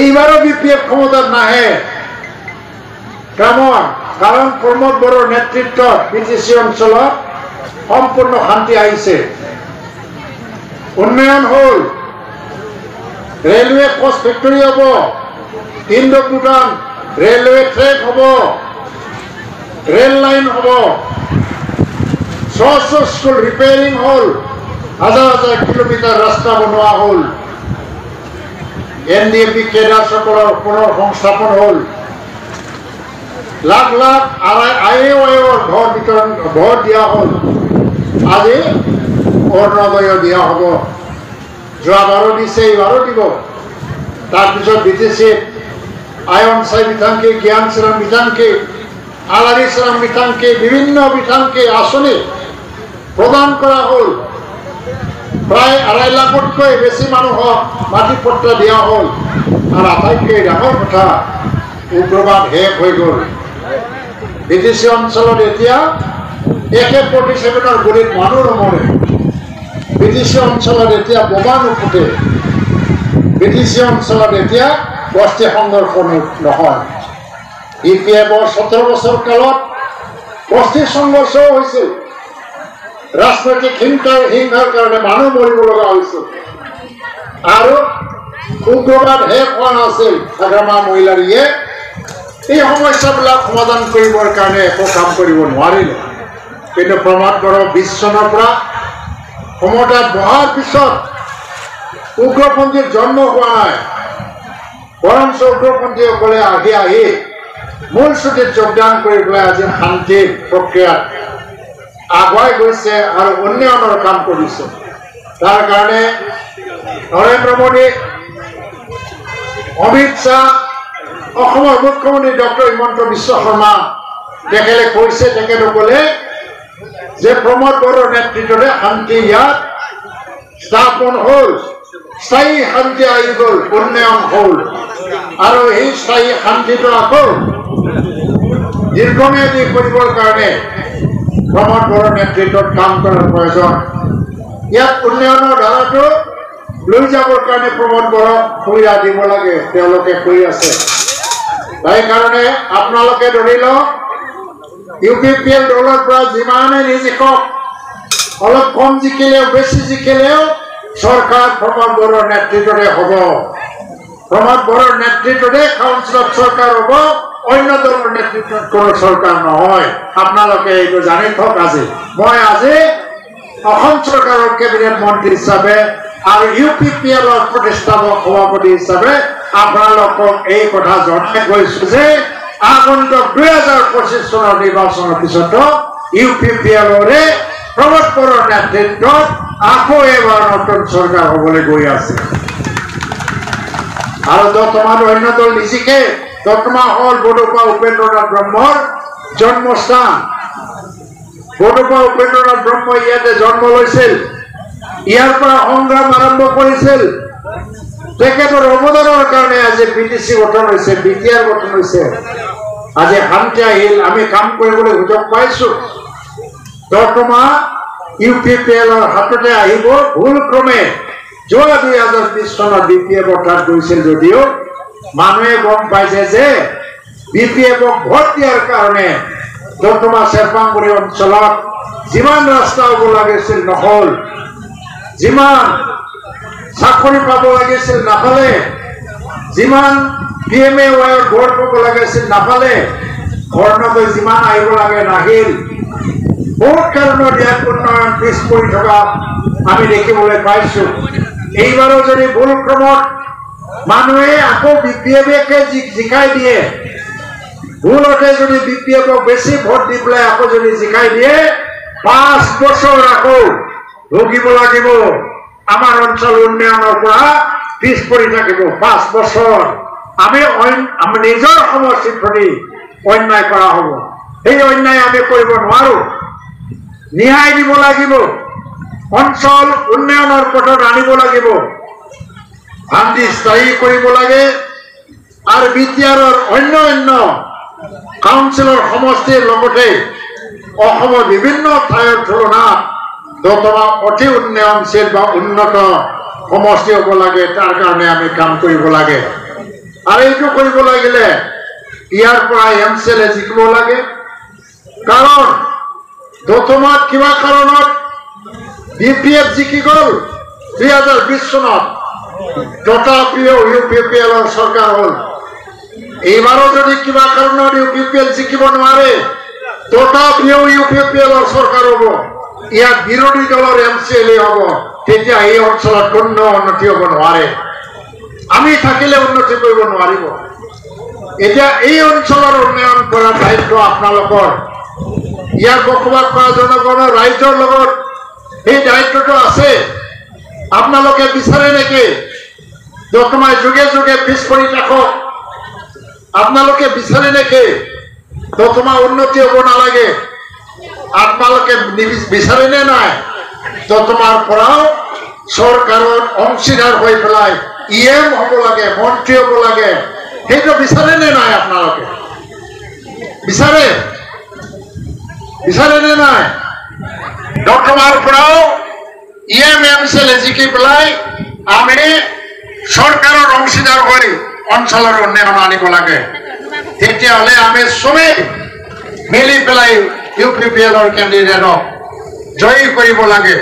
এইবারও বিপিএফ ক্ষমতার নাহে কেমন কারণ প্রমোদ বড়োর নেতৃত্ব বিটিসি অঞ্চলত সম্পূর্ণ শান্তি আহিছে উন্নয়ন হল রেলওয়ে কোচ ফেক্টরি হব ইন্দো ভুটান রেলওয়ে ট্রেক হব রেল লাইন হব শ স্কুল রিপেয়ারিং হল হাজার হাজার কিলোমিটার রাস্তা বনোয়া হল এনডিএফবি কেডার সকলের পুনঃসংস্থাপন হল লাখ লাখ আইএওআইর ঘর বিতরণ ঘর দিয়া হল আজি অৰুণোদয় দিয়া হব যোৱাবাৰো দিছে এইবাৰো দিব তাৰপিছত বিটিসি আয়ন সাই বিধানকে জ্ঞান শ্রম বিধানকে আলারি শ্রম বিধানকে বিভিন্ন বিধানকে আসনে প্রদান করা হল প্রায় 2.5 লাখতকৈ বেশি মানুহক মাটিপট্ট দিয়া হল আর আটাইতকৈ ডাঙৰ কথা উগ্রবাদ শেষ হৈ গল বিটিসি অঞ্চলত এতিয়া AK-47 গুলিত মানুহ নমৰে বিটিসি অঞ্চলত এতিয়া বোমা নুফুটে বিটিসি অঞ্চলত এতিয়া বস্তি সংঘৰ্ষ নহয় বিপিএফৰ 17 বছৰ কালত বস্তি সংঘৰ্ষ হৈছিল ৰাজনৈতিক হিংসাৰ কাৰণে মানুহ মৰিব লগা হৈছিল আৰু উগ্ৰবাদ শেষ হোৱা নাছিল হাগ্ৰামা মহিলাৰীয়ে এই সমস্যাবিলাক সমাধান কৰিবৰ কাৰণে একো কাম কৰিব নোৱাৰিলে কিন্তু প্ৰমোদ বড়ো 20 চনৰ পৰা ক্ষমতাত বহাৰ পিছত উগ্ৰপন্থীৰ জন্ম হোৱা নাই বৰঞ্চ উগ্ৰপন্থীসকলে আহি মূলসুটিত যোগদান কৰিবলৈ আজি শান্তিৰ প্ৰক্ৰিয়াত আগুৱাই গৈছে আৰু উন্নয়নৰ কাম কৰিছে তাৰ কাৰণে নৰেন্দ্ৰ মোদী অমিত শ্বাহ অসমৰ মুখ্যমন্ত্ৰী ডক্টৰ হিমন্ত বিশ্ব শৰ্মা তেখেতে কৈছে তেখেতসকলে যে প্ৰমোদ বড়োৰ নেতৃত্বতে শান্তি ইয়াত স্থাপন হল স্থায়ী শান্তি আহি গল উন্নয়ন হল আৰু এই স্থায়ী শান্তিটো আকৌ দীৰ্ঘম্যাদী কৰিবৰ কাৰণে প্ৰমোদ বড়োৰ নেতৃত্বত কাম কৰাৰ প্ৰয়োজন ইয়াত উন্নয়নৰ ধাৰাটো লৈ যাবৰ কাৰণে প্ৰমোদ বড়োক সুবিধা দিব লাগে তেওঁলোকে কৰি আছে তাই কাৰণে আপোনালোকে ধৰি লওক ইউপিপিএল দলৰ পৰা যিমানে নিজিকক অলপ কম জিকিলেও বেছি জিকিলেও সরকার প্রমোদ বড়োর নেতৃত্বে হব প্রমোদ বড়োর নেতৃত্বে কাউন্সিলত সরকার হব অন্য দলের নেতৃত্বত কোনো সরকার নহয় আপনালোকে এইটো জানি থাক আজি মই আজি অসম সরকারের ক্যাবিনেট মন্ত্রী হিসাবে আর ইউপিপিএলৰ প্ৰতিষ্ঠাপক সভাপতি হিসাবে আপোনালোকক এই কথা জনাই গৈছো যে আগন্তুক 2025 চনৰ নিৰ্বাচনৰ পিছত ইউপিপিএলৰে প্ৰমোদ বড়োৰ নেতৃত্বত আকৌ এবাৰ নতুন সৰকাৰ হবলৈ গৈ আছে আৰু বৰ্তমান অন্য দল নিজিকে বৰ্তমান হল বড়োপা উপেন্দ্ৰনাথ ব্ৰহ্মৰ জন্মস্থান বড়োপা উপেন্দ্ৰনাথ ব্ৰহ্ম ইয়াতে জন্ম লৈছিল ইয়াৰ পৰা সংগ্ৰাম আৰম্ভ কৰিছিল তেখেতৰ অৱদানৰ কাৰণে আজি বিটিসি গঠন হৈছে বিটিআৰ গঠন হৈছে আজি শান্তি আহিল আমি কাম কৰিবলৈ সুযোগ পাইছো বৰ্তমান ইউপিপিএলৰ হাততে আহিব ভুলক্ৰমে যোৱা 2020 চনত বিপিএফ অৰ্থাৎ গৈছিল যদিও মানুহে গম পাইছে যে বিপিএফক ভোট দিয়াৰ কাৰণে বৰ্তমান চেৰপাংগুৰি অঞ্চলত যিমান ৰাস্তা হ'ব লাগিছিল নহল যিমান চাকৰি পাব লাগিছিল নাপালে যিমান PMAYৰ ভোট পাব লাগিছিল নাপালে ঘৰলৈ যিমান আহিব লাগে নাহিল বহুত কাৰণত ইয়াত উন্নয়ন পিছ পৰি থকা আমি দেখিবলৈ পাইছো এইবাৰো যদি ভুলক্ৰমত মানুহে আকৌ বিপিএফকে জিকাই দিয়ে ভুলতে যদি বিপিএফক বেছি ভোট দি পেলাই আকৌ যদি জিকাই দিয়ে 5 বছৰ আকৌ ভুগিব লাগিব আমাৰ অঞ্চল উন্নয়নৰ পৰা পিছ পৰি থাকিব 5 বছৰ আমি নিজৰ সমষ্টিৰ প্ৰতি অন্যায় কৰা হ'ব এই অন্যায় আমি কৰিব নোৱাৰো ন্যায় দিব লাগিব অঞ্চল উন্নয়নৰ পথত আনিব লাগিব শান্তি স্থায়ী কৰিব লাগে আৰু বিটিআৰৰ অন্য কাউন্সিলৰ সমষ্টিৰ লগতে অসমৰ বিভিন্ন ঠাইৰ তুলনাত বৰ্তমান অতি উন্নয়নশীল বা উন্নত সমষ্টি হ'ব লাগে তাৰ কাৰণে আমি কাম কৰিব লাগে আৰু এইটো কৰিব লাগিলে ইয়াৰ পৰা এমচিএলএ জিকিব লাগে কাৰণ দতমাত কিবা কাৰণত বিপিএফ জিকি গ'ল 2020 চনত তথাপিও ইউপিপিএলৰ চৰকাৰ হ'ল এইবাৰো যদি কিবা কাৰণত ইউপিপিএল জিকিব নোৱাৰে তথাপিও ইউপিপিএলৰ চৰকাৰ হ'ব ইয়াত বিৰোধী দলৰ এমচিএলএ হ'ব তেতিয়া এই অঞ্চলত কোনো উন্নতি হ'ব নোৱাৰে আমি থাকিলে উন্নতি কৰিব নোৱাৰিব এতিয়া এই অঞ্চলৰ উন্নয়ন কৰাৰ দায়িত্ব আপোনালোকৰ ইয়াৰ বসবাস কৰা জনগণৰ ৰাইজৰ লগত এই দায়িত্বটো আছে আপোনালোকে বিচাৰে নেকি দতমাই যুগে যুগে পিছ পৰি থাকক আপোনালোকে বিচাৰে নেকি দতমা উন্নতি হ'ব নালাগে আপোনালোকে বিচাৰে নে নাই দতমাৰ পৰাও চৰকাৰৰ অংশীদাৰ হৈ পেলাই ইএম হ'ব লাগে মন্ত্ৰী হ'ব লাগে সেইটো বিচাৰে নে নাই আপোনালোকে বিচাৰে নে নাই দতমাৰ পৰাও ইএম এমচিএলএ জিকি পেলাই আমি চৰকাৰৰ অংশীদাৰ হৈ অঞ্চলৰ উন্নয়ন আনিব লাগে তেতিয়াহ'লে আমি চবেই মিলি পেলাই ইউপিপিএলৰ কেণ্ডিডেটক জয়ী কৰিব লাগে